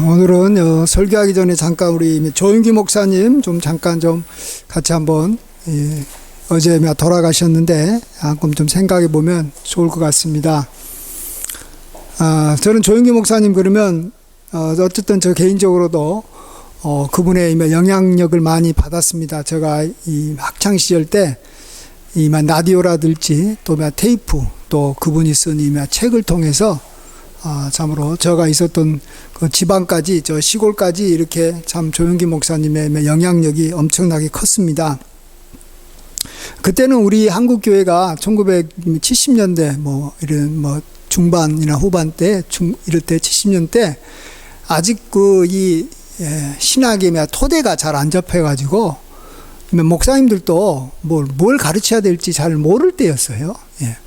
오늘은 설교하기 전에 잠깐 우리 조윤기 목사님 잠깐 같이 한번 어제 돌아가셨는데 조금 좀 생각해 보면 좋을 것 같습니다. 저는 조윤기 목사님 그러면 어쨌든 저 개인적으로도 그분의 영향력을 많이 받았습니다. 제가 이 학창 시절 때 이 라디오라든지 또 테이프 또 그분이 쓴 이 책을 통해서 참으로 제가 있었던 그 지방까지 저 시골까지 이렇게 참 조윤기 목사님의 영향력이 엄청나게 컸습니다. 그때는 우리 한국 교회가 1970년대 이런 중반이나 후반 때 이럴 때 70년대 아직 이 신학의 토대가 잘 안 잡혀가지고 목사님들도 뭘 가르쳐야 될지 잘 모를 때였어요. 예.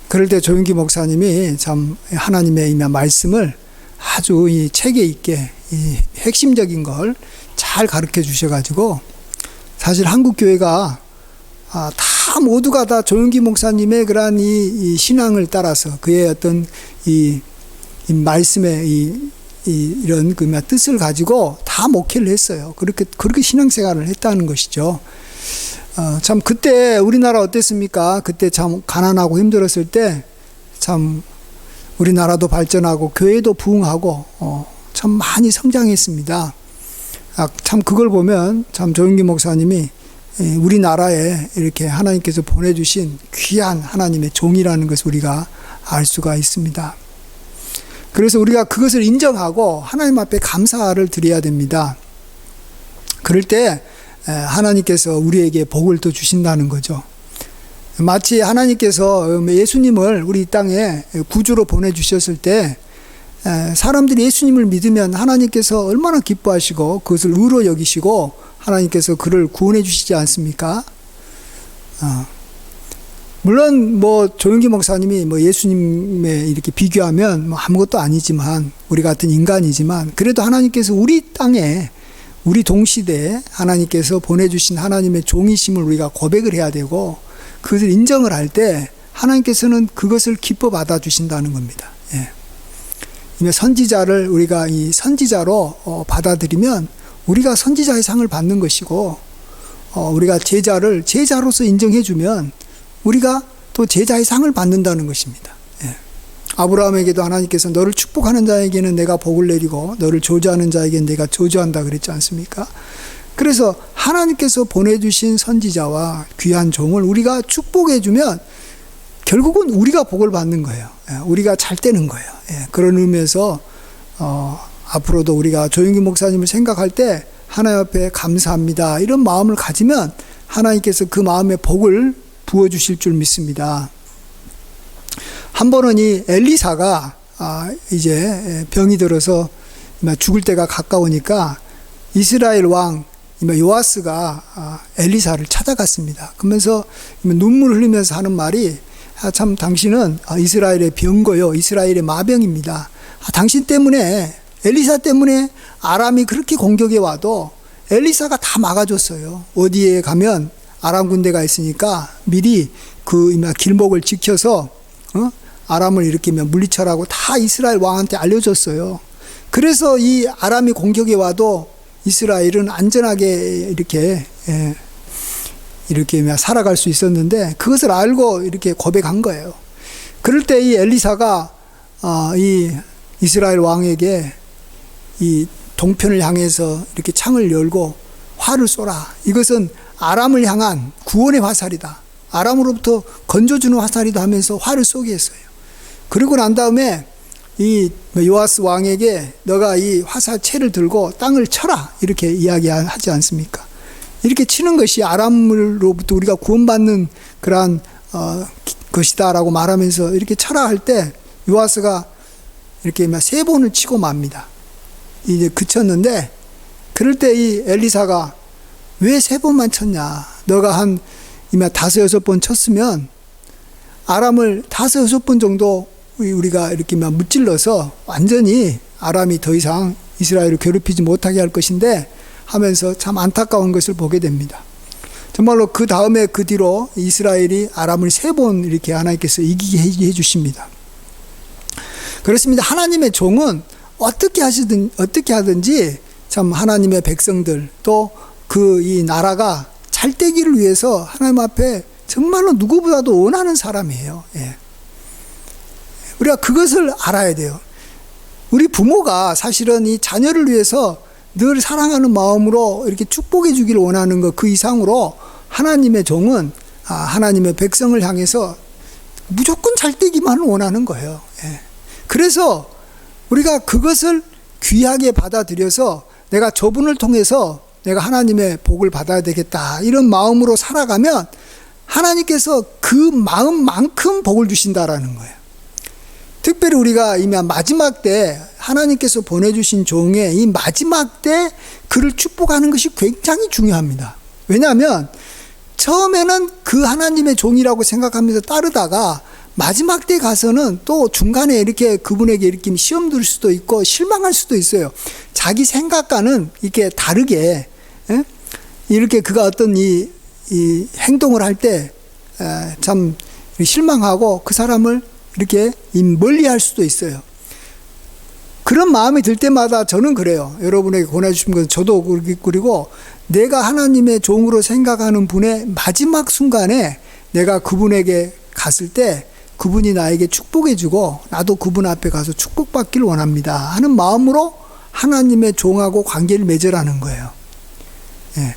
그럴 때 조윤기 목사님이 참 하나님의 말씀을 아주 이 체계 있게 이 핵심적인 걸 잘 가르쳐 주셔가지고 사실 한국 교회가 다 모두가 다 조윤기 목사님의 그러한 이 신앙을 따라서 그의 어떤 이 말씀의 이런 뜻을 가지고 다 목회를 했어요. 그렇게 신앙생활을 했다는 것이죠. 참 그때 우리나라 어땠습니까? 그때 참 가난하고 힘들었을 때 참 우리나라도 발전하고 교회도 부흥하고 참 많이 성장했습니다. 참 그걸 보면 참 조윤기 목사님이 우리나라에 이렇게 하나님께서 보내주신 귀한 하나님의 종이라는 것을 우리가 알 수가 있습니다. 그래서 우리가 그것을 인정하고 하나님 앞에 감사를 드려야 됩니다. 그럴 때 하나님께서 우리에게 복을 더 주신다는 거죠. 마치 하나님께서 예수님을 우리 땅에 구주로 보내주셨을 때 사람들이 예수님을 믿으면 하나님께서 얼마나 기뻐하시고 그것을 의로 여기시고 하나님께서 그를 구원해 주시지 않습니까? 물론 조윤기 목사님이 예수님에 이렇게 비교하면 아무것도 아니지만 우리 같은 인간이지만 그래도 하나님께서 우리 땅에 우리 동시대에 하나님께서 보내주신 하나님의 종이심을 우리가 고백을 해야 되고 그것을 인정을 할 때 하나님께서는 그것을 기뻐 받아 주신다는 겁니다. 예. 선지자를 우리가 이 선지자로 받아들이면 우리가 선지자의 상을 받는 것이고 우리가 제자를 제자로서 인정해 주면 우리가 또 제자의 상을 받는다는 것입니다. 예. 아브라함에게도 하나님께서 너를 축복하는 자에게는 내가 복을 내리고 너를 저주하는 자에게는 내가 저주한다 그랬지 않습니까? 그래서 하나님께서 보내주신 선지자와 귀한 종을 우리가 축복해 주면 결국은 우리가 복을 받는 거예요. 예. 우리가 잘 되는 거예요. 예. 그런 의미에서 앞으로도 우리가 조윤기 목사님을 생각할 때 하나님 앞에 감사합니다. 이런 마음을 가지면 하나님께서 그 마음에 복을 부어주실 줄 믿습니다. 한 번은 이 엘리사가 이제 병이 들어서 죽을 때가 가까우니까 이스라엘 왕 요아스가 엘리사를 찾아갔습니다. 그러면서 눈물 흘리면서 하는 말이 참 당신은 이스라엘의 병거요 이스라엘의 마병입니다. 당신 때문에 엘리사 때문에 아람이 그렇게 공격해 와도 엘리사가 다 막아줬어요. 어디에 가면 아람 군대가 있으니까 미리 그 길목을 지켜서 아람을 이렇게 물리쳐라고 다 이스라엘 왕한테 알려줬어요. 그래서 이 아람이 공격해 와도 이스라엘은 안전하게 이렇게 살아갈 수 있었는데 그것을 알고 이렇게 고백한 거예요. 그럴 때 이 엘리사가 이 이스라엘 왕에게 이 동편을 향해서 이렇게 창을 열고 화를 쏘라. 이것은 아람을 향한 구원의 화살이다. 아람으로부터 건져주는 화살이다 하면서 화를 쏘게 했어요. 그리고 난 다음에 이 요아스 왕에게 너가 이 화살채를 들고 땅을 쳐라 이렇게 이야기하지 않습니까? 이렇게 치는 것이 아람으로부터 우리가 구원받는 그러한 것이다라고 말하면서 이렇게 쳐라 할 때 요아스가 이렇게 3번을 치고 맙니다. 이제 그쳤는데 그럴 때 이 엘리사가 왜 3번만 쳤냐? 너가 한 5, 6번 쳤으면 아람을 5, 6번 정도 우리가 이렇게 무찔러서 완전히 아람이 더 이상 이스라엘을 괴롭히지 못하게 할 것인데 하면서 참 안타까운 것을 보게 됩니다. 정말로 그 다음에 그 뒤로 이스라엘이 아람을 3번 이렇게 하나님께서 이기게 해주십니다. 그렇습니다. 하나님의 종은 어떻게 하든지 참 하나님의 백성들 또 그 이 나라가 잘 되기를 위해서 하나님 앞에 정말로 누구보다도 원하는 사람이에요. 예. 우리가 그것을 알아야 돼요. 우리 부모가 사실은 이 자녀를 위해서 늘 사랑하는 마음으로 이렇게 축복해 주기를 원하는 것 그 이상으로 하나님의 종은 하나님의 백성을 향해서 무조건 잘 되기만을 원하는 거예요. 예. 그래서 우리가 그것을 귀하게 받아들여서 내가 저분을 통해서 내가 하나님의 복을 받아야 되겠다 이런 마음으로 살아가면 하나님께서 그 마음만큼 복을 주신다라는 거예요. 특별히 우리가 이미 마지막 때 하나님께서 보내주신 종의 이 마지막 때 그를 축복하는 것이 굉장히 중요합니다. 왜냐하면 처음에는 그 하나님의 종이라고 생각하면서 따르다가 마지막 때 가서는 또 중간에 이렇게 그분에게 이렇게 시험 들 수도 있고 실망할 수도 있어요. 자기 생각과는 이렇게 다르게 이렇게 그가 어떤 이 행동을 할 때 참 실망하고 그 사람을 이렇게 멀리할 수도 있어요. 그런 마음이 들 때마다 저는 그래요. 여러분에게 권해주신 것은 저도 그리고 내가 하나님의 종으로 생각하는 분의 마지막 순간에 내가 그분에게 갔을 때 그분이 나에게 축복해주고 나도 그분 앞에 가서 축복받기를 원합니다 하는 마음으로 하나님의 종하고 관계를 맺으라는 거예요. 예.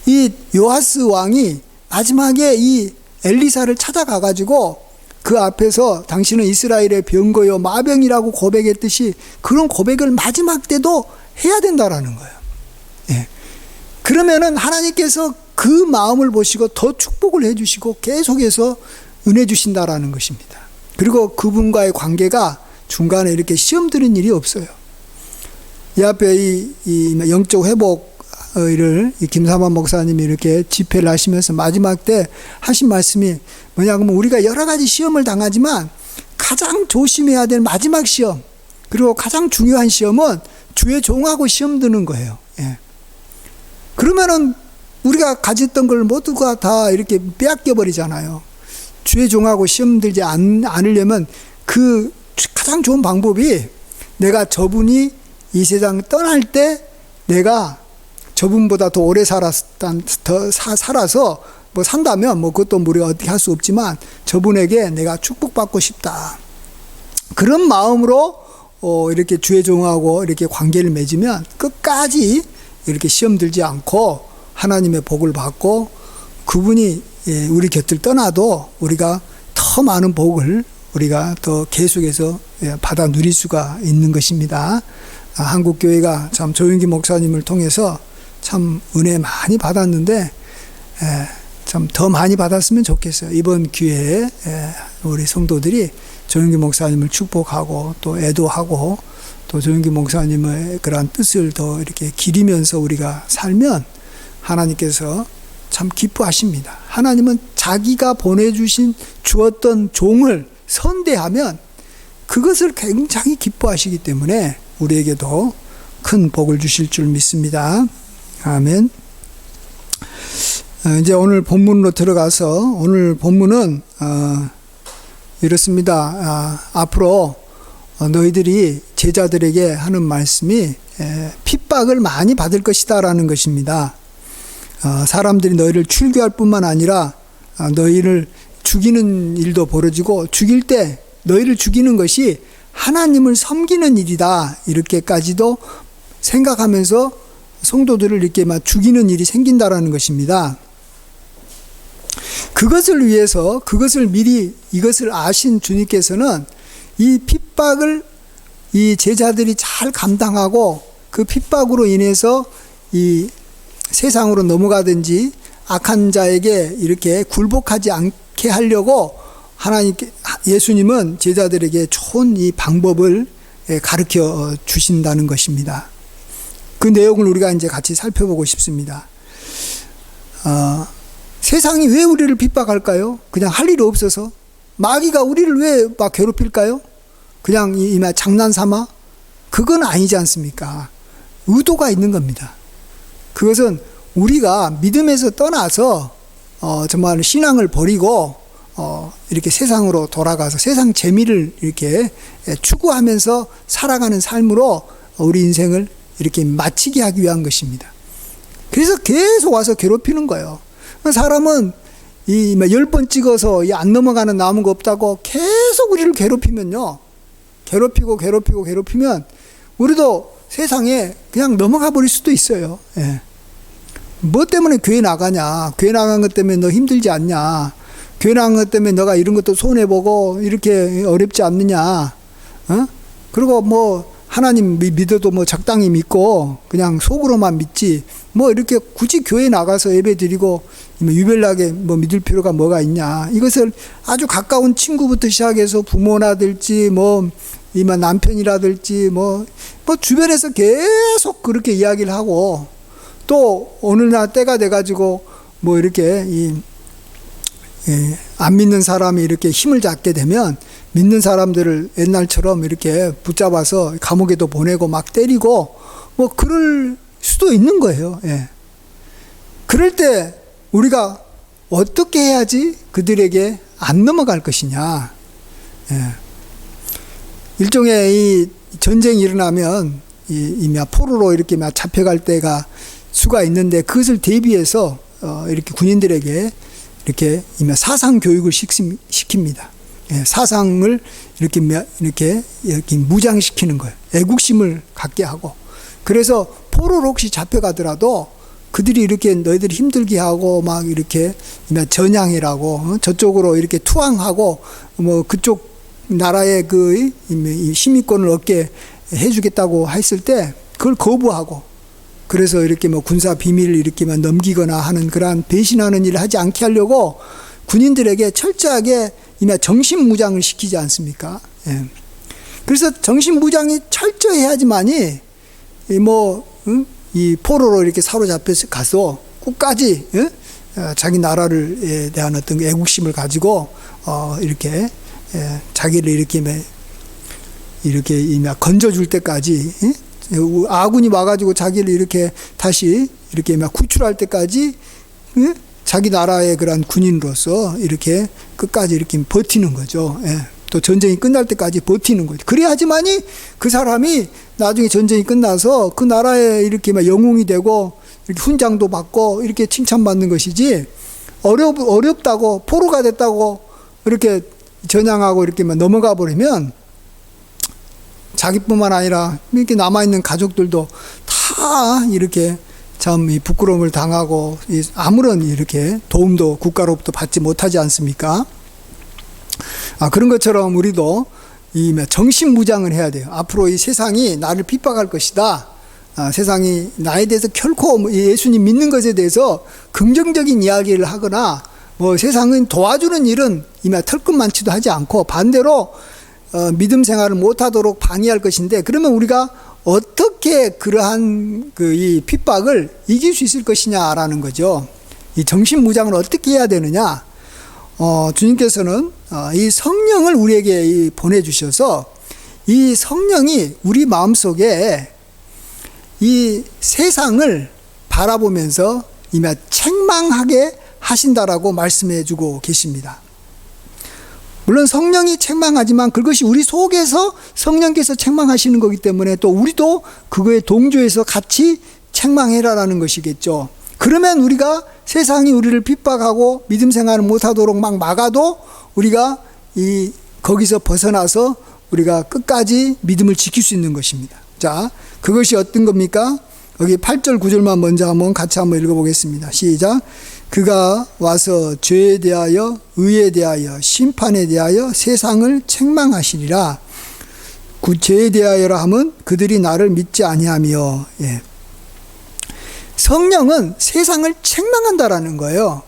이 요아스 왕이 마지막에 이 엘리사를 찾아가가지고 그 앞에서 당신은 이스라엘의 병거요 마병이라고 고백했듯이 그런 고백을 마지막 때도 해야 된다라는 거예요. 예. 그러면은 하나님께서 그 마음을 보시고 더 축복을 해주시고 계속해서 은혜 주신다라는 것입니다. 그리고 그분과의 관계가 중간에 이렇게 시험 드는 일이 없어요. 이 앞에 이 영적 회복을 김사만 목사님이 이렇게 집회를 하시면서 마지막 때 하신 말씀이 뭐냐 그러면 우리가 여러 가지 시험을 당하지만 가장 조심해야 될 마지막 시험 그리고 가장 중요한 시험은 주의 종하고 시험 드는 거예요. 예. 그러면은 우리가 가졌던 걸 모두가 다 이렇게 빼앗겨 버리잖아요. 주의 종하고 시험 들지 않으려면 그 가장 좋은 방법이 내가 저분이 이 세상 떠날 때 내가 저분보다 더 오래 살아서 뭐 산다면 뭐 그것도 우리가 어떻게 할 수 없지만 저분에게 내가 축복받고 싶다. 그런 마음으로 이렇게 주의 종하고 이렇게 관계를 맺으면 끝까지 이렇게 시험 들지 않고 하나님의 복을 받고 그분이 우리 곁을 떠나도 우리가 더 많은 복을 우리가 더 계속해서 받아 누릴 수가 있는 것입니다. 한국교회가 참 조윤기 목사님을 통해서 참 은혜 많이 받았는데 참 더 많이 받았으면 좋겠어요. 이번 기회에 우리 성도들이 조윤기 목사님을 축복하고 또 애도하고 또 조윤기 목사님의 그러한 뜻을 더 이렇게 기리면서 우리가 살면 하나님께서 참 기뻐하십니다. 하나님은 자기가 주었던 종을 선대하면 그것을 굉장히 기뻐하시기 때문에 우리에게도 큰 복을 주실 줄 믿습니다. 아멘. 이제 오늘 본문으로 들어가서 오늘 본문은 이렇습니다. 앞으로 너희들이 제자들에게 하는 말씀이 핍박을 많이 받을 것이다 라는 것입니다. 사람들이 너희를 출교할 뿐만 아니라 너희를 죽이는 일도 벌어지고 죽일 때 너희를 죽이는 것이 하나님을 섬기는 일이다 이렇게까지도 생각하면서 성도들을 이렇게 막 죽이는 일이 생긴다라는 것입니다. 그것을 위해서 그것을 미리 이것을 아신 주님께서는 이 핍박을 이 제자들이 잘 감당하고 그 핍박으로 인해서 이 세상으로 넘어가든지 악한 자에게 이렇게 굴복하지 않게 하려고 예수님은 제자들에게 좋은 이 방법을 가르쳐 주신다는 것입니다. 그 내용을 우리가 이제 같이 살펴보고 싶습니다. 세상이 왜 우리를 핍박할까요? 그냥 할 일 없어서. 마귀가 우리를 왜 막 괴롭힐까요? 그냥 장난 삼아? 그건 아니지 않습니까? 의도가 있는 겁니다. 그것은 우리가 믿음에서 떠나서 정말 신앙을 버리고 이렇게 세상으로 돌아가서 세상 재미를 이렇게 추구하면서 살아가는 삶으로 우리 인생을 이렇게 마치게 하기 위한 것입니다. 그래서 계속 와서 괴롭히는 거예요. 사람은 이 10번 찍어서 안 넘어가는 나무가 없다고 계속 우리를 괴롭히면요. 괴롭히면 우리도 세상에 그냥 넘어가 버릴 수도 있어요. 예. 뭐 때문에 교회 나가냐? 교회 나간 것 때문에 너 힘들지 않냐? 교회 나간 것 때문에 너가 이런 것도 손해보고 이렇게 어렵지 않느냐? 그리고 뭐 하나님 믿어도 뭐 적당히 믿고 그냥 속으로만 믿지 뭐 이렇게 굳이 교회 나가서 예배 드리고 유별나게 뭐 믿을 필요가 뭐가 있냐? 이것을 아주 가까운 친구부터 시작해서 부모라든지 뭐 이만 남편이라든지 뭐 주변에서 계속 그렇게 이야기를 하고 또 어느 날 때가 돼가지고 뭐 이렇게 안 믿는 사람이 이렇게 힘을 잡게 되면 믿는 사람들을 옛날처럼 이렇게 붙잡아서 감옥에도 보내고 막 때리고 뭐 그럴 수도 있는 거예요. 예. 그럴 때 우리가 어떻게 해야지 그들에게 안 넘어갈 것이냐. 예. 일종의 이 전쟁이 일어나면 포로로 이렇게 막 잡혀갈 때가 수가 있는데 그것을 대비해서 이렇게 군인들에게 이렇게 사상 교육을 시킵니다. 예, 사상을 이렇게 무장시키는 거예요. 애국심을 갖게 하고. 그래서 포로로 혹시 잡혀가더라도 그들이 이렇게 너희들이 힘들게 하고 막 이렇게 전향이라고 저쪽으로 이렇게 투항하고 뭐 그쪽 나라의 그 심의권을 얻게 해주겠다고 했을 때 그걸 거부하고 그래서 이렇게 뭐 군사 비밀을 이렇게만 넘기거나 하는 그러한 배신하는 일을 하지 않게 하려고 군인들에게 철저하게 정신무장을 시키지 않습니까? 예. 그래서 정신무장이 철저해야지만이 이 포로로 이렇게 사로잡혀서 가서 끝까지 자기 나라를 대한 어떤 애국심을 가지고 이렇게 자기를 이렇게 건져줄 때까지 아군이 와가지고 자기를 이렇게 다시 이렇게 구출할 때까지 자기 나라의 그런 군인으로서 이렇게 끝까지 이렇게 버티는 거죠. 예. 또 전쟁이 끝날 때까지 버티는 거죠. 그래야지만이 그 사람이 나중에 전쟁이 끝나서 그 나라에 이렇게 영웅이 되고 이렇게 훈장도 받고 이렇게 칭찬받는 것이지 어렵다고 포로가 됐다고 이렇게 전향하고 이렇게 넘어가 버리면 자기뿐만 아니라 이렇게 남아있는 가족들도 다 이렇게 참 부끄러움을 당하고 아무런 이렇게 도움도 국가로부터 받지 못하지 않습니까? 그런 것처럼 우리도 정신무장을 해야 돼요. 앞으로 이 세상이 나를 핍박할 것이다. 세상이 나에 대해서 결코 예수님 믿는 것에 대해서 긍정적인 이야기를 하거나 뭐 세상은 도와주는 일은 털끝만치도 하지 않고 반대로 믿음 생활을 못하도록 방해할 것인데 그러면 우리가 어떻게 그러한 이 핍박을 이길 수 있을 것이냐라는 거죠. 이 정신무장을 어떻게 해야 되느냐? 주님께서는 이 성령을 우리에게 보내주셔서 이 성령이 우리 마음속에 이 세상을 바라보면서 책망하게 하신다라고 말씀해 주고 계십니다. 물론 성령이 책망하지만 그것이 우리 속에서 성령께서 책망하시는 거기 때문에 또 우리도 그거에 동조해서 같이 책망해라라는 것이겠죠. 그러면 우리가 세상이 우리를 핍박하고 믿음 생활을 못하도록 막 막아도 우리가 거기서 벗어나서 우리가 끝까지 믿음을 지킬 수 있는 것입니다. 자, 그것이 어떤 겁니까? 여기 8절 9절만 먼저 한번 같이 한번 읽어보겠습니다. 시작. 그가 와서 죄에 대하여 의에 대하여 심판에 대하여 세상을 책망하시리라. 죄에 대하여라 하면 그들이 나를 믿지 아니하며. 예. 성령은 세상을 책망한다라는 거예요.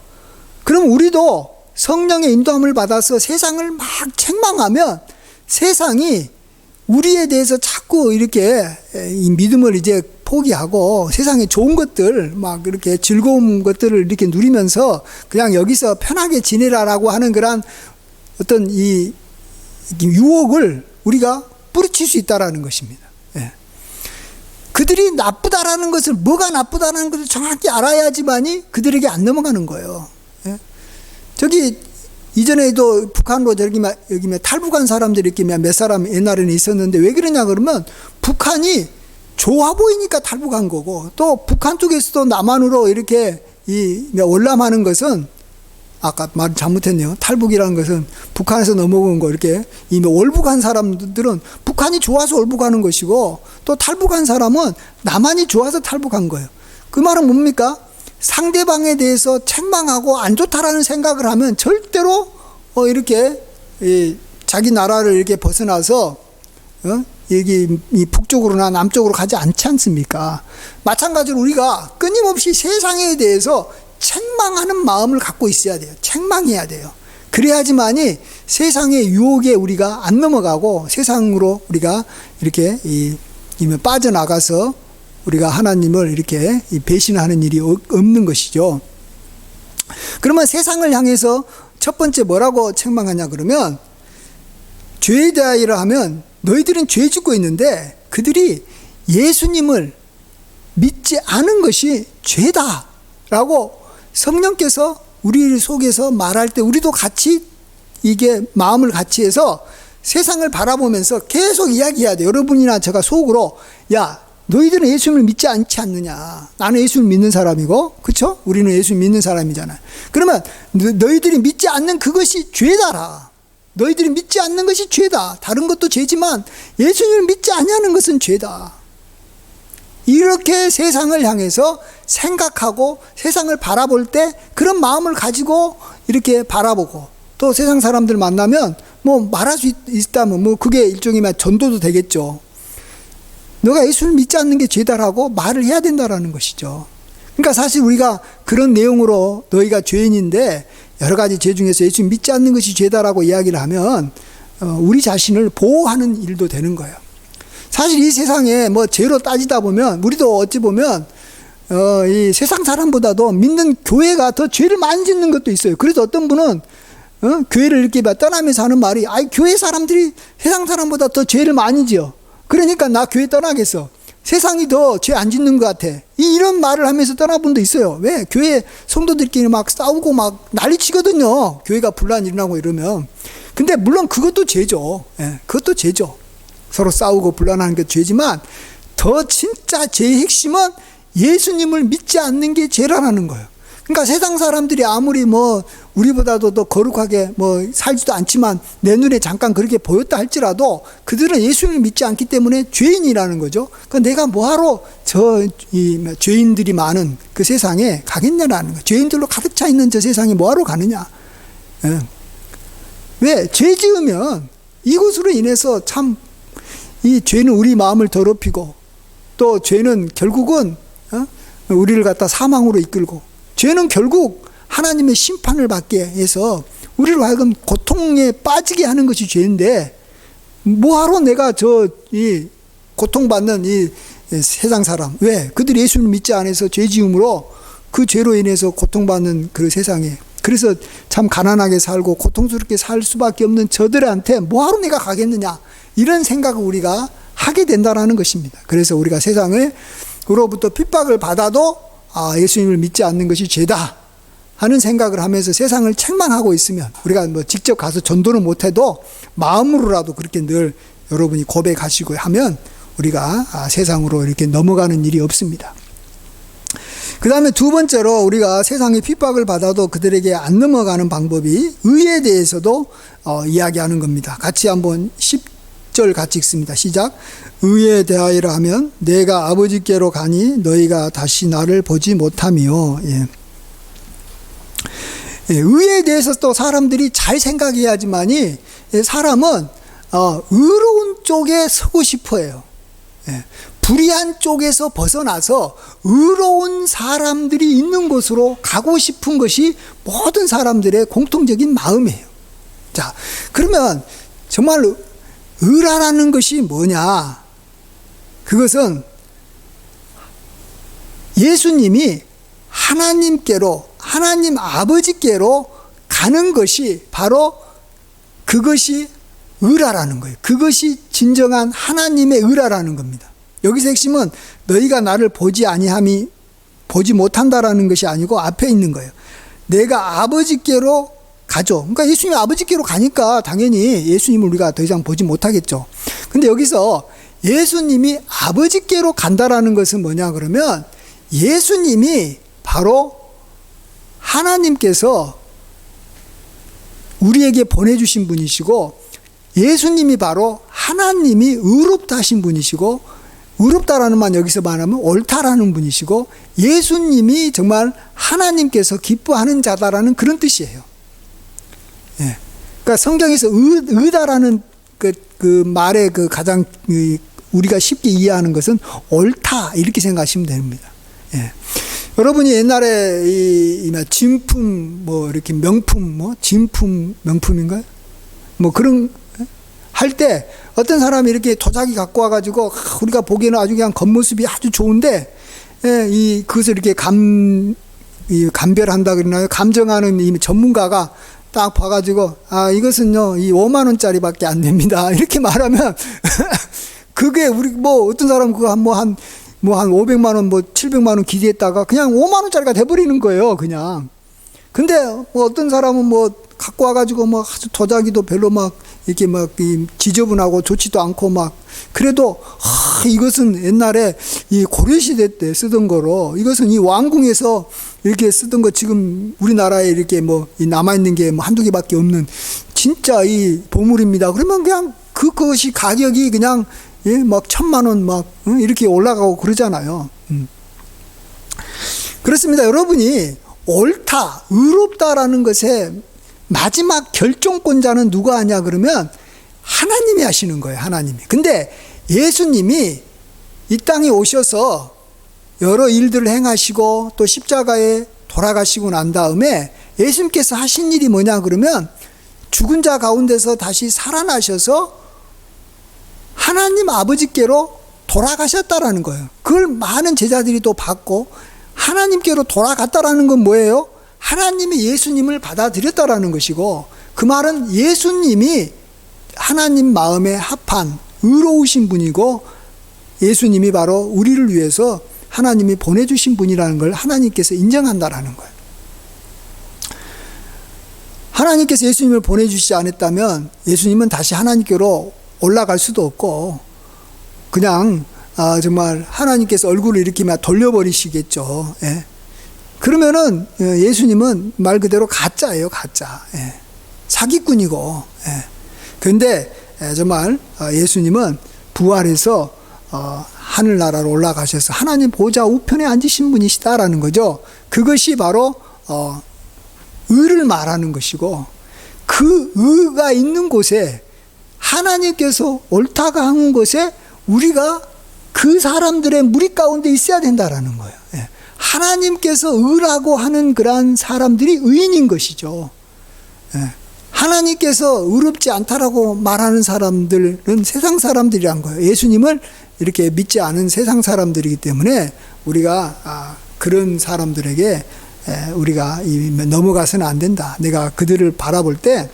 그럼 우리도 성령의 인도함을 받아서 세상을 막 책망하면 세상이 우리에 대해서 자꾸 이렇게 이 믿음을 이제 포기하고 세상에 좋은 것들 막 이렇게 즐거운 것들을 이렇게 누리면서 그냥 여기서 편하게 지내라라고 하는 그런 어떤 이 유혹을 우리가 뿌리칠 수 있다라는 것입니다. 예. 그들이 나쁘다라는 것을 뭐가 나쁘다라는 것을 정확히 알아야지만이 그들에게 안 넘어가는 거예요. 예. 저기 이전에도 북한으로 여기 탈북한 사람들이 이렇게 몇 사람 옛날에는 있었는데 왜 그러냐 그러면 북한이 좋아 보이니까 탈북한 거고, 또 북한 쪽에서도 남한으로 이렇게 월남하는 것은, 아까 말 잘못했네요. 탈북이라는 것은 북한에서 넘어온 거, 이렇게 이미 월북한 사람들은 북한이 좋아서 월북하는 것이고, 또 탈북한 사람은 남한이 좋아서 탈북한 거예요. 그 말은 뭡니까? 상대방에 대해서 책망하고 안 좋다라는 생각을 하면 절대로 이렇게 자기 나라를 이렇게 벗어나서 여기 이 북쪽으로나 남쪽으로 가지 않지 않습니까? 마찬가지로 우리가 끊임없이 세상에 대해서 책망하는 마음을 갖고 있어야 돼요. 책망해야 돼요. 그래야지만이 세상의 유혹에 우리가 안 넘어가고 세상으로 우리가 이렇게 빠져나가서 우리가 하나님을 이렇게 배신하는 일이 없는 것이죠. 그러면 세상을 향해서 첫 번째 뭐라고 책망하냐 그러면, 죄에 대하여라 하면 너희들은 죄 짓고 있는데 그들이 예수님을 믿지 않은 것이 죄다라고 성령께서 우리 속에서 말할 때 우리도 같이 이게 마음을 같이 해서 세상을 바라보면서 계속 이야기해야 돼요. 여러분이나 제가 속으로, 야, 너희들은 예수님을 믿지 않지 않느냐. 나는 예수를 믿는 사람이고, 그쵸? 우리는 예수 믿는 사람이잖아요. 그러면 너희들이 믿지 않는 그것이 죄다라. 너희들이 믿지 않는 것이 죄다. 다른 것도 죄지만 예수님을 믿지 않냐는 것은 죄다. 이렇게 세상을 향해서 생각하고 세상을 바라볼 때 그런 마음을 가지고 이렇게 바라보고, 또 세상 사람들 만나면 뭐 말할 수 있다면 뭐 그게 일종의 전도도 되겠죠. 너가 예수를 믿지 않는 게 죄다라고 말을 해야 된다라는 것이죠. 그러니까 사실 우리가 그런 내용으로 너희가 죄인인데 여러 가지 죄 중에서 예수 믿지 않는 것이 죄다라고 이야기를 하면 우리 자신을 보호하는 일도 되는 거예요. 사실 이 세상에 뭐 죄로 따지다 보면 우리도 어찌 보면 이 세상 사람보다도 믿는 교회가 더 죄를 많이 짓는 것도 있어요. 그래서 어떤 분은 교회를 이렇게 떠나면서 하는 말이, 교회 사람들이 세상 사람보다 더 죄를 많이 지어. 그러니까 나 교회 떠나겠어. 세상이 더 죄 안 짓는 것 같아. 이런 말을 하면서 떠나본 분도 있어요. 왜? 교회 성도들끼리 막 싸우고 막 난리 치거든요. 교회가 분란 일어나고 이러면. 근데 물론 그것도 죄죠. 예, 그것도 죄죠. 서로 싸우고 분란하는 게 죄지만 더 진짜 죄의 핵심은 예수님을 믿지 않는 게 죄라는 거예요. 그러니까 세상 사람들이 아무리 뭐 우리보다도 더 거룩하게 뭐 살지도 않지만 내 눈에 잠깐 그렇게 보였다 할지라도 그들은 예수님을 믿지 않기 때문에 죄인이라는 거죠. 그러니까 내가 뭐하러 이 죄인들이 많은 그 세상에 가겠냐라는 거예요. 죄인들로 가득 차 있는 저 세상에 뭐하러 가느냐. 예. 왜? 죄 지으면 이것으로 인해서 참 이 죄는 우리 마음을 더럽히고, 또 죄는 결국은 우리를 갖다 사망으로 이끌고, 죄는 결국 하나님의 심판을 받게 해서 우리로 하여금 고통에 빠지게 하는 것이 죄인데, 뭐하러 내가 이 고통받는 이 세상 사람, 왜? 그들이 예수를 믿지 않아서 죄 지음으로 그 죄로 인해서 고통받는 그 세상에, 그래서 참 가난하게 살고 고통스럽게 살 수밖에 없는 저들한테 뭐하러 내가 가겠느냐, 이런 생각을 우리가 하게 된다는 것입니다. 그래서 우리가 세상으로부터 핍박을 받아도 예수님을 믿지 않는 것이 죄다 하는 생각을 하면서 세상을 책망하고 있으면, 우리가 뭐 직접 가서 전도는 못해도 마음으로라도 그렇게 늘 여러분이 고백하시고 하면 우리가 세상으로 이렇게 넘어가는 일이 없습니다. 그 다음에 두 번째로 우리가 세상의 핍박을 받아도 그들에게 안 넘어가는 방법이 의에 대해서도 이야기하는 겁니다. 같이 한번 10절 같이 읽습니다. 시작. 의에 대하여라 하면 내가 아버지께로 가니 너희가 다시 나를 보지 못하며. 예. 예, 의에 대해서 또 사람들이 잘 생각해야지만이 사람은 의로운 쪽에 서고 싶어 해요. 예. 불의한 쪽에서 벗어나서 의로운 사람들이 있는 곳으로 가고 싶은 것이 모든 사람들의 공통적인 마음이에요. 자, 그러면 정말 의라라는 것이 뭐냐? 그것은 예수님이 하나님께로, 하나님 아버지께로 가는 것이 바로 그것이 의라라는 거예요. 그것이 진정한 하나님의 의라라는 겁니다. 여기서 핵심은 너희가 나를 보지 못한다라는 것이 아니고 앞에 있는 거예요. 내가 아버지께로 가죠. 그러니까 예수님이 아버지께로 가니까 당연히 예수님을 우리가 더 이상 보지 못하겠죠. 근데 여기서 예수님이 아버지께로 간다라는 것은 뭐냐 그러면 예수님이 바로 하나님께서 우리에게 보내주신 분이시고 예수님이 바로 하나님이 의롭다 하신 분이시고 의롭다라는 말 여기서 말하면 옳다라는 분이시고 예수님이 정말 하나님께서 기뻐하는 자다라는 그런 뜻이에요. 예. 그러니까 성경에서 의다라는 그 말의 그 가장 우리가 쉽게 이해하는 것은 옳다 이렇게 생각하시면 됩니다. 예. 여러분이 옛날에 이 진품 뭐 이렇게 명품 뭐 진품 명품인가요? 뭐 그런 할 때 어떤 사람이 이렇게 도자기 갖고 와가지고 우리가 보기에는 아주 그냥 겉모습이 아주 좋은데 예, 그것을 이렇게 감별한다 그러나요? 감정하는 이 전문가가 딱 봐가지고 이것은요 이 5만 원짜리밖에 안 됩니다 이렇게 말하면 그게 우리 뭐 어떤 사람 그거 한 500만 원 뭐 700만 원 기대했다가 그냥 5만 원짜리가 돼버리는 거예요 그냥. 근데 뭐 어떤 사람은 뭐 갖고 와가지고 뭐 아주 도자기도 별로 막 이렇게 막 지저분하고 좋지도 않고 막 그래도 이것은 옛날에 이 고려시대 때 쓰던 거로 이것은 이 왕궁에서 이렇게 쓰던 거 지금 우리나라에 이렇게 뭐 남아있는 게 뭐 한두 개밖에 없는 진짜 이 보물입니다. 그러면 그냥 그것이 가격이 그냥 예, 막 1,000만 원 막 이렇게 올라가고 그러잖아요. 그렇습니다. 여러분이 옳다, 의롭다라는 것에 마지막 결정권자는 누가 하냐 그러면 하나님이 하시는 거예요. 하나님이. 근데 예수님이 이 땅에 오셔서 여러 일들을 행하시고 또 십자가에 돌아가시고 난 다음에 예수님께서 하신 일이 뭐냐 그러면 죽은 자 가운데서 다시 살아나셔서 하나님 아버지께로 돌아가셨다라는 거예요. 그걸 많은 제자들이 또 받고 하나님께로 돌아갔다라는 건 뭐예요? 하나님이 예수님을 받아들였다라는 것이고 그 말은 예수님이 하나님 마음에 합한 의로우신 분이고 예수님이 바로 우리를 위해서 하나님이 보내주신 분이라는 걸 하나님께서 인정한다라는 거예요. 하나님께서 예수님을 보내주시지 않았다면 예수님은 다시 하나님께로 올라갈 수도 없고 그냥 정말 하나님께서 얼굴을 이렇게 막 돌려버리시겠죠. 예. 그러면은 예수님은 말 그대로 가짜예요, 가짜. 예. 사기꾼이고. 예. 그런데 정말 예수님은 부활해서 하늘나라로 올라가셔서 하나님 보좌 우편에 앉으신 분이시다라는 거죠. 그것이 바로 의를 말하는 것이고 그 의가 있는 곳에 하나님께서 옳다가 하는 곳에 우리가 그 사람들의 무리 가운데 있어야 된다라는 거예요. 예. 하나님께서 의라고 하는 그러한 사람들이 의인인 것이죠. 예. 하나님께서 의롭지 않다라고 말하는 사람들은 세상 사람들이란 거예요. 예수님을 이렇게 믿지 않은 세상 사람들이기 때문에 우리가 그런 사람들에게 우리가 넘어가서는 안 된다. 내가 그들을 바라볼 때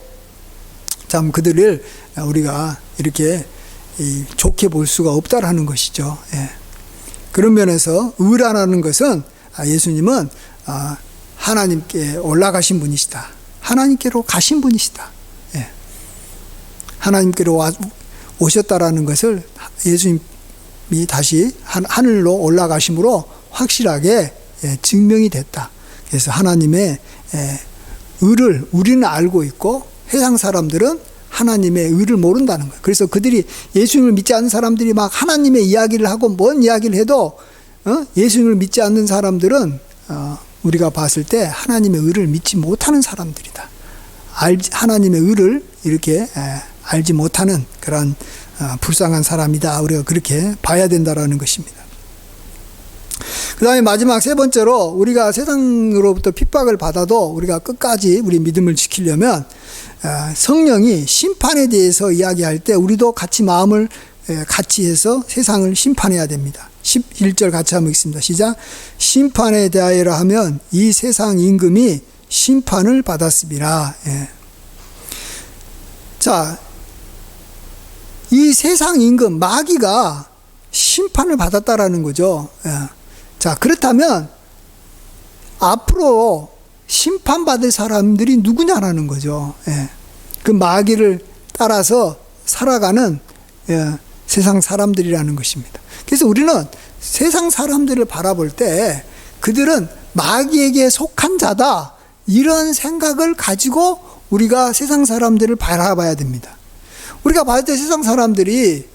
참 그들을 우리가 이렇게 좋게 볼 수가 없다라는 것이죠. 예. 그런 면에서 의라는 것은 예수님은 하나님께 올라가신 분이시다. 하나님께로 가신 분이시다. 예. 하나님께로 오셨다라는 것을 예수님이 다시 하늘로 올라가심으로 확실하게 증명이 됐다. 그래서 하나님의 의를 우리는 알고 있고 세상 사람들은 하나님의 의를 모른다는 거예요. 그래서 그들이 예수님을 믿지 않는 사람들이 막 하나님의 이야기를 하고 뭔 이야기를 해도 예수님을 믿지 않는 사람들은 우리가 봤을 때 하나님의 의를 믿지 못하는 사람들이다. 하나님의 의를 이렇게 알지 못하는 그런 불쌍한 사람이다. 우리가 그렇게 봐야 된다라는 것입니다. 그 다음에 마지막 세 번째로 우리가 세상으로부터 핍박을 받아도 우리가 끝까지 우리 믿음을 지키려면 성령이 심판에 대해서 이야기할 때 우리도 같이 마음을 같이 해서 세상을 심판해야 됩니다. 11절 같이 한번 읽습니다. 시작. 심판에 대하여라 하면 이 세상 임금이 심판을 받았습니다. 예. 자, 이 세상 임금 마귀가 심판을 받았다라는 거죠. 예. 자, 그렇다면 앞으로 심판받을 사람들이 누구냐라는 거죠. 예. 그 마귀를 따라서 살아가는 세상 사람들이라는 것입니다. 그래서 우리는 세상 사람들을 바라볼 때 그들은 마귀에게 속한 자다, 이런 생각을 가지고 우리가 세상 사람들을 바라봐야 됩니다. 우리가 봤을 때 세상 사람들이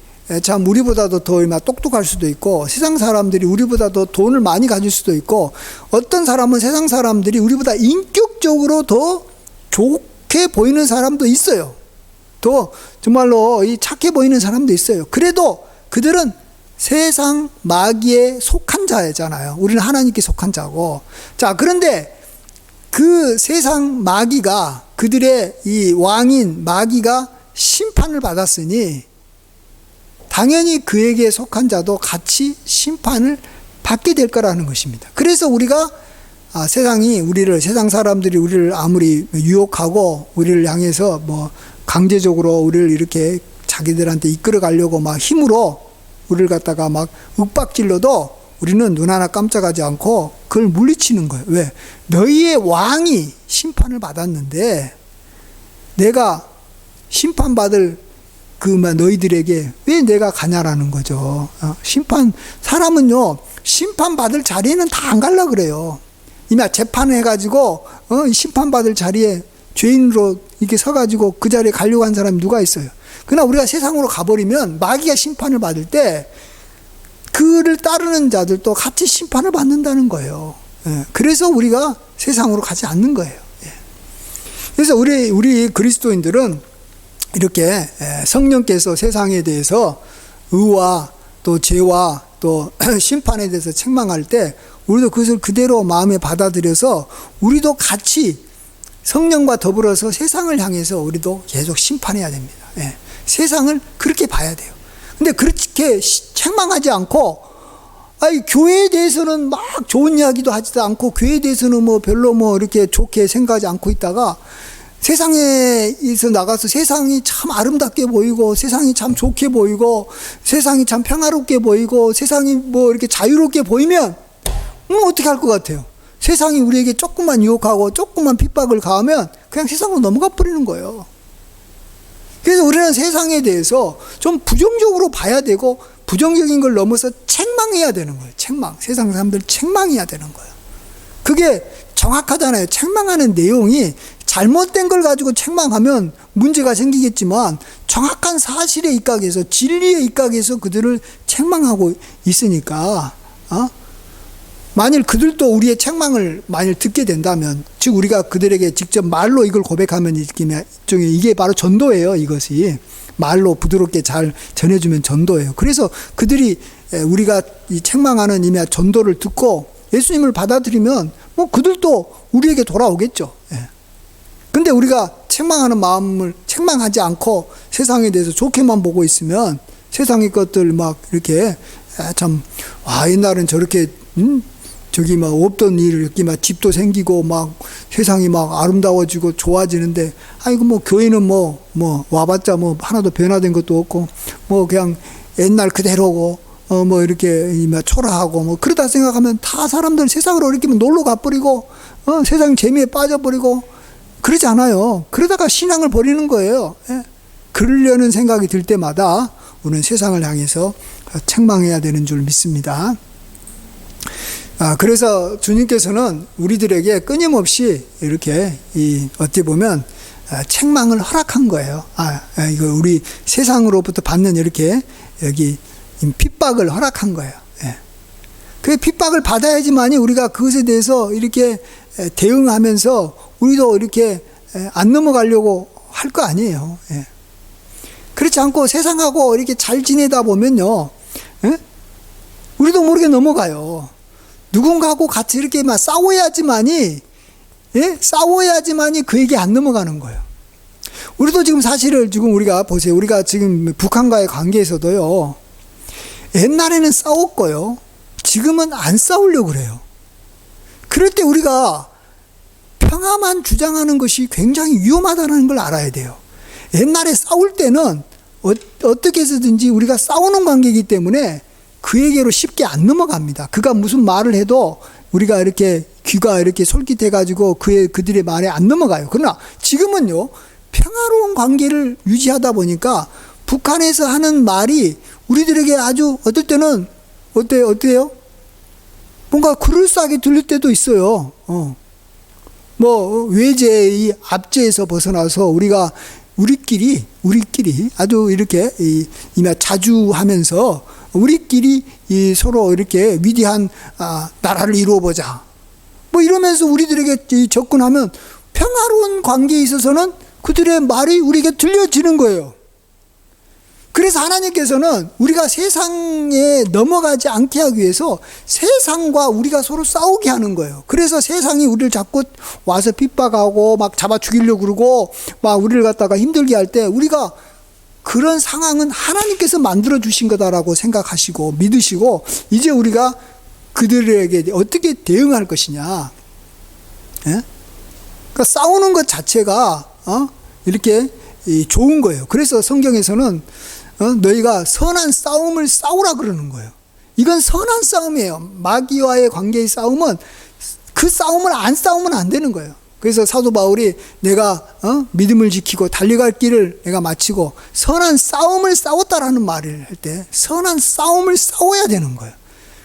참 우리보다도 더 똑똑할 수도 있고, 세상 사람들이 우리보다 더 돈을 많이 가질 수도 있고, 어떤 사람은 세상 사람들이 우리보다 인격적으로 더 좋게 보이는 사람도 있어요. 더 정말로 착해 보이는 사람도 있어요. 그래도 그들은 세상 마귀에 속한 자잖아요. 우리는 하나님께 속한 자고. 자, 그런데 그 세상 마귀가, 그들의 이 왕인 마귀가 심판을 받았으니 당연히 그에게 속한 자도 같이 심판을 받게 될 거라는 것입니다. 그래서 우리가 세상 사람들이 우리를 아무리 유혹하고 우리를 향해서 뭐 강제적으로 우리를 이렇게 자기들한테 이끌어 가려고 막 힘으로 우리를 갖다가 막 윽박질러도 우리는 눈 하나 깜짝하지 않고 그걸 물리치는 거예요. 왜? 너희의 왕이 심판을 받았는데 내가 심판받을 너희들에게 왜 내가 가냐라는 거죠. 사람은요, 심판받을 자리에는 다 안 갈라 그래요. 이미 재판해가지고, 심판받을 자리에 죄인으로 이렇게 서가지고 그 자리에 가려고 한 사람이 누가 있어요. 그러나 우리가 세상으로 가버리면 마귀가 심판을 받을 때 그를 따르는 자들도 같이 심판을 받는다는 거예요. 그래서 우리가 세상으로 가지 않는 거예요. 그래서 우리 그리스도인들은 이렇게 성령께서 세상에 대해서 의와 또 죄와 또 심판에 대해서 책망할 때 우리도 그것을 그대로 마음에 받아들여서 우리도 같이 성령과 더불어서 세상을 향해서 우리도 계속 심판해야 됩니다. 세상을 그렇게 봐야 돼요. 근데 그렇게 책망하지 않고, 교회에 대해서는 막 좋은 이야기도 하지도 않고, 교회에 대해서는 별로 이렇게 좋게 생각하지 않고 있다가, 세상에서 나가서 세상이 참 아름답게 보이고, 세상이 참 좋게 보이고, 세상이 참 평화롭게 보이고, 세상이 이렇게 자유롭게 보이면, 어떻게 할 것 같아요? 세상이 우리에게 조금만 유혹하고, 조금만 핍박을 가하면, 그냥 세상으로 넘어가 버리는 거예요. 그래서 우리는 세상에 대해서 좀 부정적으로 봐야 되고, 부정적인 걸 넘어서 책망해야 되는 거예요. 세상 사람들 책망해야 되는 거예요. 그게 정확하잖아요. 책망하는 내용이 잘못된 걸 가지고 책망하면 문제가 생기겠지만, 정확한 사실에 입각해서, 진리에 입각해서 그들을 책망하고 있으니까, 만일 그들도 우리의 책망을 만일 듣게 된다면, 즉 우리가 그들에게 직접 말로 이걸 고백하면 이게 바로 전도예요. 이것이 말로 부드럽게 잘 전해주면 전도예요. 그래서 그들이 우리가 이 책망하는 이미 전도를 듣고 예수님을 받아들이면 그들도 우리에게 돌아오겠죠. 근데 우리가 책망하는 마음을 책망하지 않고 세상에 대해서 좋게만 보고 있으면, 세상의 것들 이렇게 옛날엔 저렇게 저기 없던 일, 이렇게 집도 생기고 세상이 아름다워지고 좋아지는데, 교회는 와봤자 하나도 변화된 것도 없고, 그냥 옛날 그대로고, 이렇게 초라하고, 그러다 생각하면 다 사람들 세상으로 이렇게 놀러 가버리고, 세상 재미에 빠져버리고, 그러지 않아요. 그러다가 신앙을 버리는 거예요. 그러려는 생각이 들 때마다 우리는 세상을 향해서 책망해야 되는 줄 믿습니다. 그래서 주님께서는 우리들에게 끊임없이 이렇게 어떻게 보면 책망을 허락한 거예요. 이거 우리 세상으로부터 받는 이렇게 여기 핍박을 허락한 거예요. 그 핍박을 받아야지만이 우리가 그것에 대해서 이렇게 대응하면서 우리도 이렇게 안 넘어가려고 할 거 아니에요. 그렇지 않고 세상하고 이렇게 잘 지내다 보면요, 우리도 모르게 넘어가요. 누군가하고 같이 이렇게 싸워야지만이 그에게 안 넘어가는 거예요. 우리도 지금 우리가 보세요. 우리가 지금 북한과의 관계에서도요, 옛날에는 싸웠고요, 지금은 안 싸우려고 그래요. 그럴 때 우리가 평화만 주장하는 것이 굉장히 위험하다는 걸 알아야 돼요. 옛날에 싸울 때는 어떻게 해서든지 우리가 싸우는 관계이기 때문에 그에게로 쉽게 안 넘어갑니다. 그가 무슨 말을 해도 우리가 이렇게 귀가 이렇게 솔깃해가지고 그들의 말에 안 넘어가요. 그러나 지금은요, 평화로운 관계를 유지하다 보니까 북한에서 하는 말이 우리들에게 아주 어떨 때는 어때요? 뭔가 그럴싸하게 들릴 때도 있어요. 뭐 외제의 압제에서 벗어나서 우리끼리 아주 이렇게 자주 하면서 우리끼리 서로 이렇게 위대한 나라를 이루어보자. 뭐 이러면서 우리들에게 접근하면 평화로운 관계에 있어서는 그들의 말이 우리에게 들려지는 거예요. 그래서 하나님께서는 우리가 세상에 넘어가지 않게 하기 위해서 세상과 우리가 서로 싸우게 하는 거예요. 그래서 세상이 우리를 자꾸 와서 핍박하고 막 잡아 죽이려고 그러고 막 우리를 갖다가 힘들게 할 때 우리가 그런 상황은 하나님께서 만들어 주신 거다라고 생각하시고 믿으시고 이제 우리가 그들에게 어떻게 대응할 것이냐. 예? 그러니까 싸우는 것 자체가 이렇게 좋은 거예요. 그래서 성경에서는 너희가 선한 싸움을 싸우라 그러는 거예요. 이건 선한 싸움이에요. 마귀와의 관계의 싸움은 그 싸움을 안 싸우면 안 되는 거예요. 그래서 사도 바울이 내가 믿음을 지키고 달려갈 길을 내가 마치고 선한 싸움을 싸웠다라는 말을 할 때 선한 싸움을 싸워야 되는 거예요.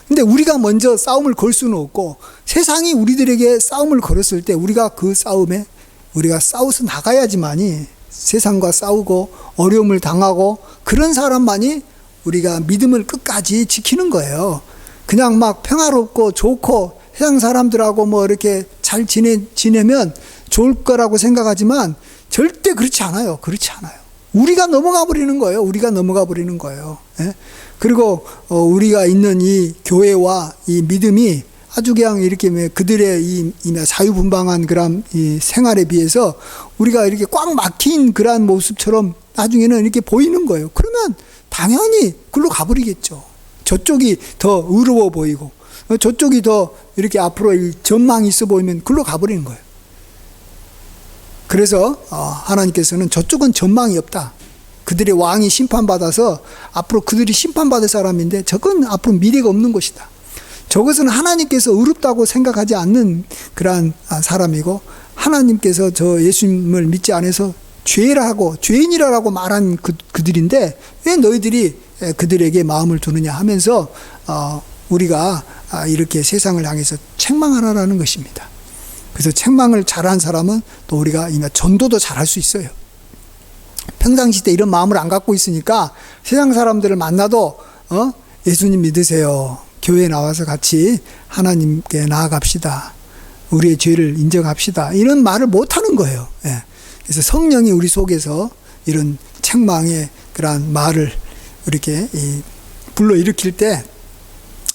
근데 우리가 먼저 싸움을 걸 수는 없고 세상이 우리들에게 싸움을 걸었을 때 우리가 그 싸움에 우리가 싸워서 나가야지만이 세상과 싸우고 어려움을 당하고 그런 사람만이 우리가 믿음을 끝까지 지키는 거예요. 그냥 막 평화롭고 좋고 세상 사람들하고 뭐 이렇게 잘 지내면 좋을 거라고 생각하지만 절대 그렇지 않아요. 그렇지 않아요. 우리가 넘어가 버리는 거예요. 우리가 넘어가 버리는 거예요. 예? 그리고 우리가 있는 이 교회와 이 믿음이 아주 그냥 이렇게 그들의 이 자유분방한 그런 이 생활에 비해서 우리가 이렇게 꽉 막힌 그러한 모습처럼 나중에는 이렇게 보이는 거예요. 그러면 당연히 글로 가버리겠죠. 저쪽이 더 의로워 보이고 저쪽이 더 이렇게 앞으로 전망이 있어 보이면 글로 가버리는 거예요. 그래서 하나님께서는 저쪽은 전망이 없다. 그들의 왕이 심판받아서 앞으로 그들이 심판받을 사람인데 저건 앞으로 미래가 없는 것이다. 저것은 하나님께서 의롭다고 생각하지 않는 그러한 사람이고 하나님께서 저 예수님을 믿지 않아서 죄라고 죄인이라고 말한 그들인데 왜 너희들이 그들에게 마음을 두느냐 하면서 우리가 이렇게 세상을 향해서 책망하라는 것입니다. 그래서 책망을 잘한 사람은 또 우리가 전도도 잘할 수 있어요. 평상시 때 이런 마음을 안 갖고 있으니까 세상 사람들을 만나도 예수님 믿으세요. 교회에 나와서 같이 하나님께 나아갑시다. 우리의 죄를 인정합시다. 이런 말을 못하는 거예요. 예. 그래서 성령이 우리 속에서 이런 책망의 그러한 말을 이렇게 불러일으킬 때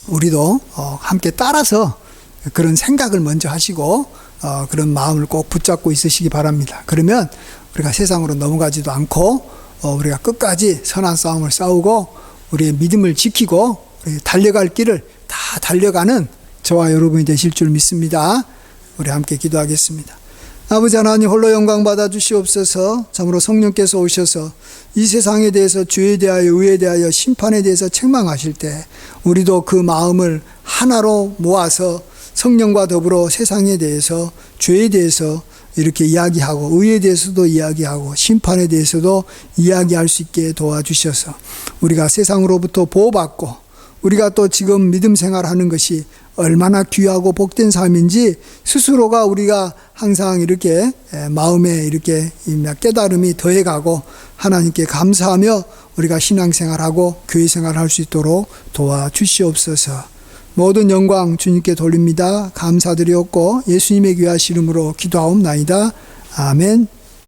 우리도 함께 따라서 그런 생각을 먼저 하시고 그런 마음을 꼭 붙잡고 있으시기 바랍니다. 그러면 우리가 세상으로 넘어가지도 않고 우리가 끝까지 선한 싸움을 싸우고 우리의 믿음을 지키고 달려갈 길을 다 달려가는 저와 여러분이 되실 줄 믿습니다. 우리 함께 기도하겠습니다. 아버지 하나님 홀로 영광 받아 주시옵소서. 참으로 성령께서 오셔서 이 세상에 대해서 죄에 대하여 의에 대하여 심판에 대해서 책망하실 때 우리도 그 마음을 하나로 모아서 성령과 더불어 세상에 대해서 죄에 대해서 이렇게 이야기하고 의에 대해서도 이야기하고 심판에 대해서도 이야기할 수 있게 도와주셔서 우리가 세상으로부터 보호받고 우리가 또 지금 믿음 생활하는 것이 얼마나 귀하고 복된 삶인지 스스로가 우리가 항상 이렇게 마음에 이렇게 깨달음이 더해가고 하나님께 감사하며 우리가 신앙생활하고 교회생활할 수 있도록 도와주시옵소서. 모든 영광 주님께 돌립니다. 감사드리옵고 예수님의 귀하신 이름으로 기도하옵나이다. 아멘.